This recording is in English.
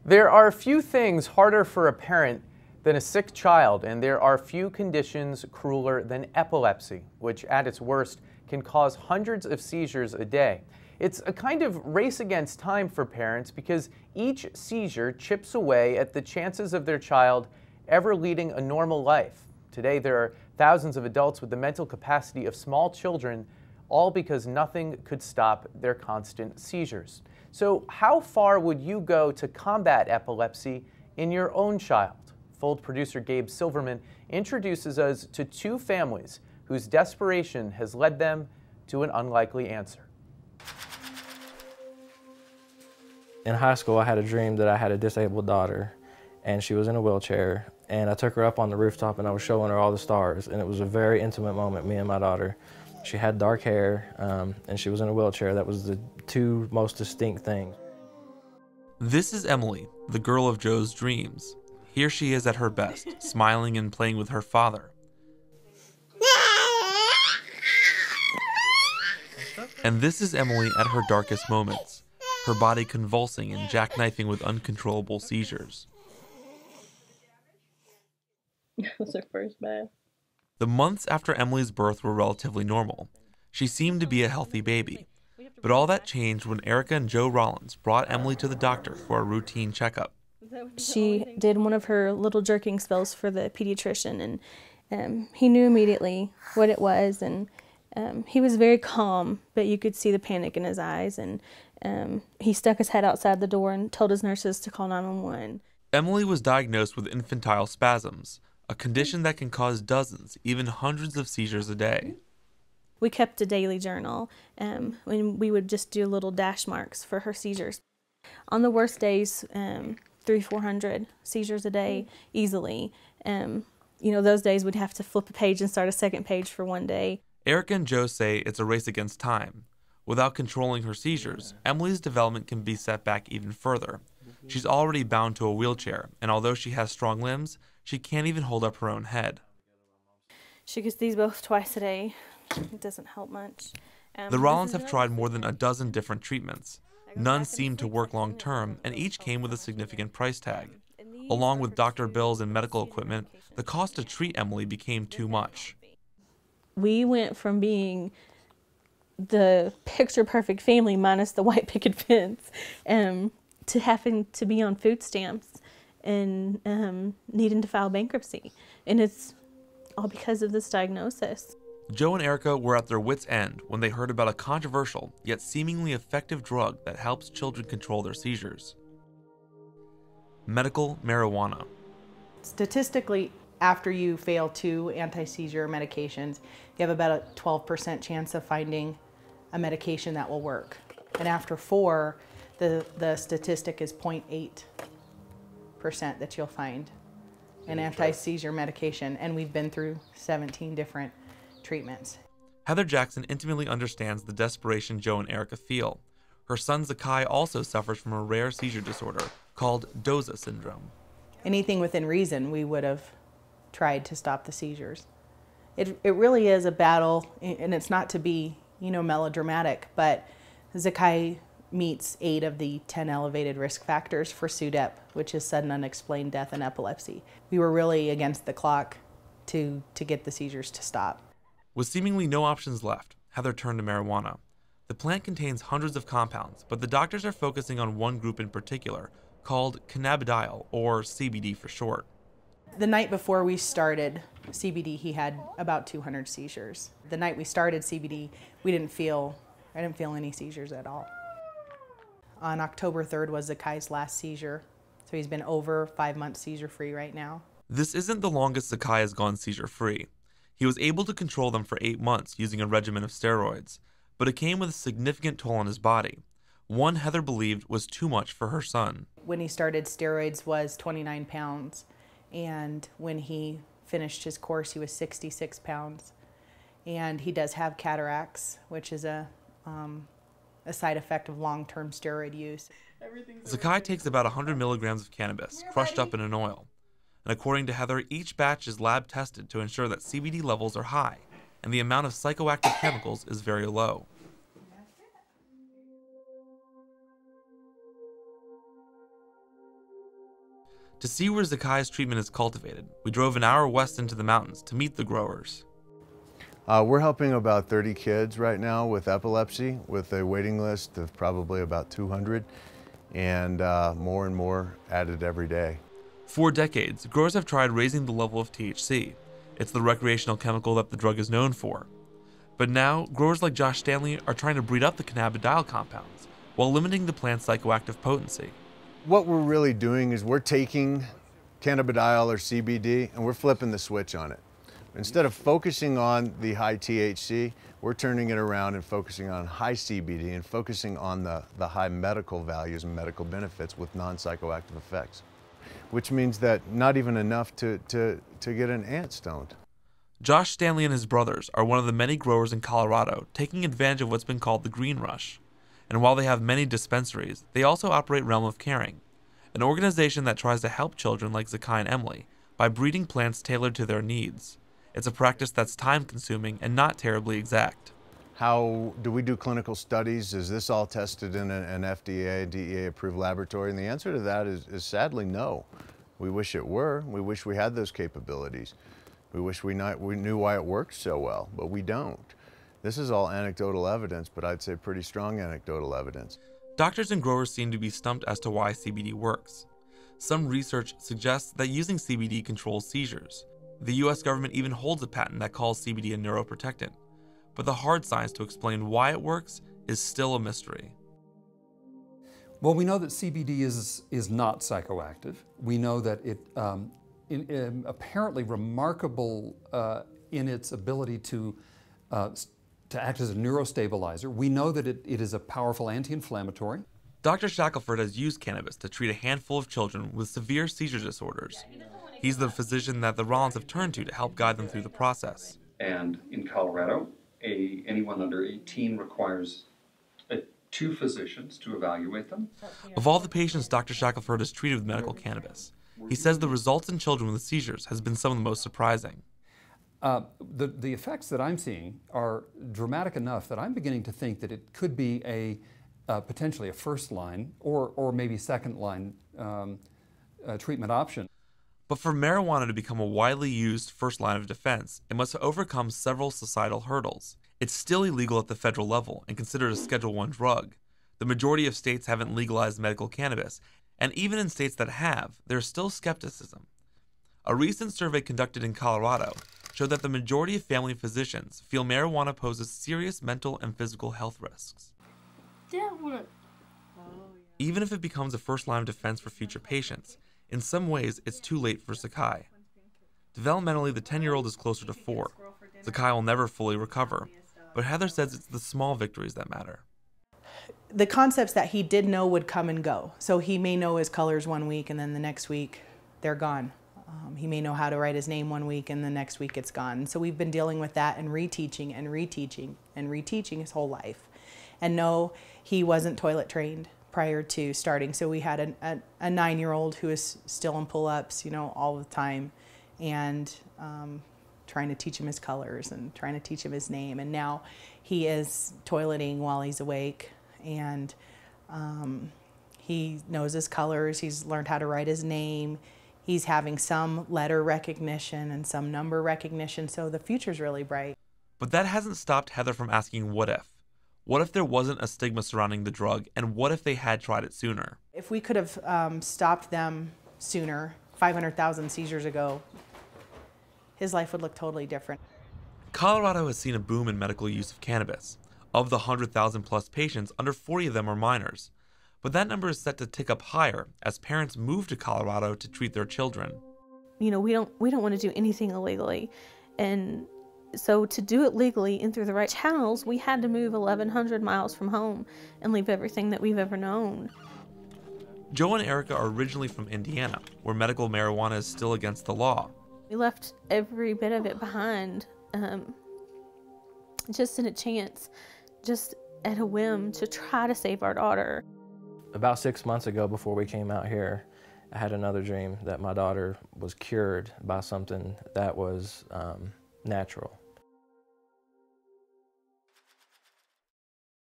There are few things harder for a parent than a sick child, and there are few conditions crueler than epilepsy, which at its worst can cause hundreds of seizures a day. It's a kind of race against time for parents because each seizure chips away at the chances of their child ever leading a normal life. Today, there are thousands of adults with the mental capacity of small children, all because nothing could stop their constant seizures. So how far would you go to combat epilepsy in your own child? Fold producer Gabe Silverman introduces us to two families whose desperation has led them to an unlikely answer. In high school, I had a dream that I had a disabled daughter, and she was in a wheelchair, and I took her up on the rooftop and I was showing her all the stars, and it was a very intimate moment, me and my daughter. She had dark hair, and she was in a wheelchair. That was the two most distinct things. This is Emily, the girl of Joe's dreams. Here she is at her best, smiling and playing with her father. And this is Emily at her darkest moments, her body convulsing and jackknifing with uncontrollable seizures. That was her first bath. The months after Emily's birth were relatively normal. She seemed to be a healthy baby. But all that changed when Erica and Joe Rollins brought Emily to the doctor for a routine checkup. She did one of her little jerking spells for the pediatrician, and he knew immediately what it was, and he was very calm, but you could see the panic in his eyes, and he stuck his head outside the door and told his nurses to call 911. Emily was diagnosed with infantile spasms, a condition that can cause dozens, even hundreds of seizures a day. We kept a daily journal, and we would just do little dash marks for her seizures. On the worst days, 300-400 seizures a day easily. Those days we'd have to flip a page and start a second page for one day. Erica and Joe say it's a race against time. Without controlling her seizures, Emily's development can be set back even further. She's already bound to a wheelchair, and although she has strong limbs, she can't even hold up her own head. She gets these both twice a day. It doesn't help much. The Rollins have tried more than a dozen different treatments. None seemed to work long term, and each came with a significant price tag. Along with doctor bills and medical equipment, the cost to treat Emily became too much. We went from being the picture-perfect family minus the white picket fence to having to be on food stamps and needing to file bankruptcy. And it's all because of this diagnosis. Joe and Erica were at their wits' end when they heard about a controversial yet seemingly effective drug that helps children control their seizures. Medical marijuana. Statistically, after you fail 2 anti-seizure medications, you have about a 12% chance of finding a medication that will work. And after 4, the statistic is 0.8% that you'll find an anti-seizure medication. And we've been through 17 different treatments. Heather Jackson intimately understands the desperation Joe and Erica feel. Her son Zakai also suffers from a rare seizure disorder called DOSA syndrome. Anything within reason, we would have tried to stop the seizures. It really is a battle, and it's not to be, melodramatic, but Zakai meets 8 of the 10 elevated risk factors for SUDEP, which is sudden unexplained death and epilepsy. We were really against the clock to get the seizures to stop. With seemingly no options left, Heather turned to marijuana. The plant contains hundreds of compounds, but the doctors are focusing on one group in particular, called cannabidiol, or CBD for short. The night before we started CBD, he had about 200 seizures. The night we started CBD, I didn't feel any seizures at all. On October 3rd was Zakai's last seizure, so he's been over 5 months seizure-free right now. This isn't the longest Zakai has gone seizure-free. He was able to control them for 8 months using a regimen of steroids, but it came with a significant toll on his body. One Heather believed was too much for her son. When he started steroids was 29 pounds, and when he finished his course he was 66 pounds. And he does have cataracts, which is a side effect of long-term steroid use. Zakai takes about 100 milligrams of cannabis, crushed up in an oil. And according to Heather, each batch is lab tested to ensure that CBD levels are high and the amount of psychoactive chemicals is very low. To see where Zakai's treatment is cultivated, we drove an hour west into the mountains to meet the growers. We're helping about 30 kids right now with epilepsy, with a waiting list of probably about 200, and more added every day. For decades, growers have tried raising the level of THC. It's the recreational chemical that the drug is known for. But now, growers like Josh Stanley are trying to breed up the cannabidiol compounds while limiting the plant's psychoactive potency. What we're really doing is we're taking cannabidiol or CBD and we're flipping the switch on it. Instead of focusing on the high THC, we're turning it around and focusing on high CBD and focusing on the high medical values and medical benefits with non-psychoactive effects, which means that not even enough to get an ant stoned. Josh Stanley and his brothers are one of the many growers in Colorado taking advantage of what's been called the green rush. And while they have many dispensaries, they also operate Realm of Caring, an organization that tries to help children like Zakai and Emily by breeding plants tailored to their needs. It's a practice that's time-consuming and not terribly exact. How do we do clinical studies? Is this all tested in an FDA, DEA-approved laboratory? And the answer to that is sadly no. We wish it were. We wish we had those capabilities. We wish we knew why it worked so well, but we don't. This is all anecdotal evidence, but I'd say pretty strong anecdotal evidence. Doctors and growers seem to be stumped as to why CBD works. Some research suggests that using CBD controls seizures. The US government even holds a patent that calls CBD a neuroprotectant. But the hard science to explain why it works is still a mystery. Well, we know that CBD is not psychoactive. We know that it apparently remarkable in its ability to act as a neurostabilizer. We know that it is a powerful anti-inflammatory. Dr. Shackelford has used cannabis to treat a handful of children with severe seizure disorders. He's the physician that the Rollins have turned to help guide them through the process. And in Colorado, anyone under 18 requires 2 physicians to evaluate them. Of all the patients Dr. Shackelford has treated with medical cannabis, he says the results in children with seizures has been some of the most surprising. The effects that I'm seeing are dramatic enough that I'm beginning to think that it could be potentially a first line or maybe second line treatment option. But for marijuana to become a widely used first line of defense, it must overcome several societal hurdles. It's still illegal at the federal level and considered a Schedule I drug. The majority of states haven't legalized medical cannabis, and even in states that have, there's still skepticism. A recent survey conducted in Colorado showed that the majority of family physicians feel marijuana poses serious mental and physical health risks. Even if it becomes a first line of defense for future patients, in some ways it's too late for Zakai. Developmentally, the 10-year-old is closer to 4. Zakai will never fully recover, but Heather says it's the small victories that matter. The concepts that he did know would come and go. So he may know his colors one week and then the next week they're gone. He may know how to write his name one week and the next week it's gone. So we've been dealing with that and reteaching and reteaching and reteaching his whole life. And no, he wasn't toilet trained prior to starting. So we had a 9-year-old who is still in pull-ups, all the time, and trying to teach him his colors and trying to teach him his name. And now he is toileting while he's awake, and he knows his colors. He's learned how to write his name. He's having some letter recognition and some number recognition, so the future's really bright. But that hasn't stopped Heather from asking what if. What if there wasn't a stigma surrounding the drug, and what if they had tried it sooner? If we could have stopped them sooner, 500,000 seizures ago, his life would look totally different. Colorado has seen a boom in medical use of cannabis. Of the 100,000 plus patients, under 40 of them are minors. But that number is set to tick up higher as parents move to Colorado to treat their children. We don't want to do anything illegally. And so to do it legally and through the right channels, we had to move 1,100 miles from home and leave everything that we've ever known. Joe and Erica are originally from Indiana, where medical marijuana is still against the law. We left every bit of it behind, just in a chance, just at a whim to try to save our daughter. About 6 months ago, before we came out here, I had another dream that my daughter was cured by something that was natural.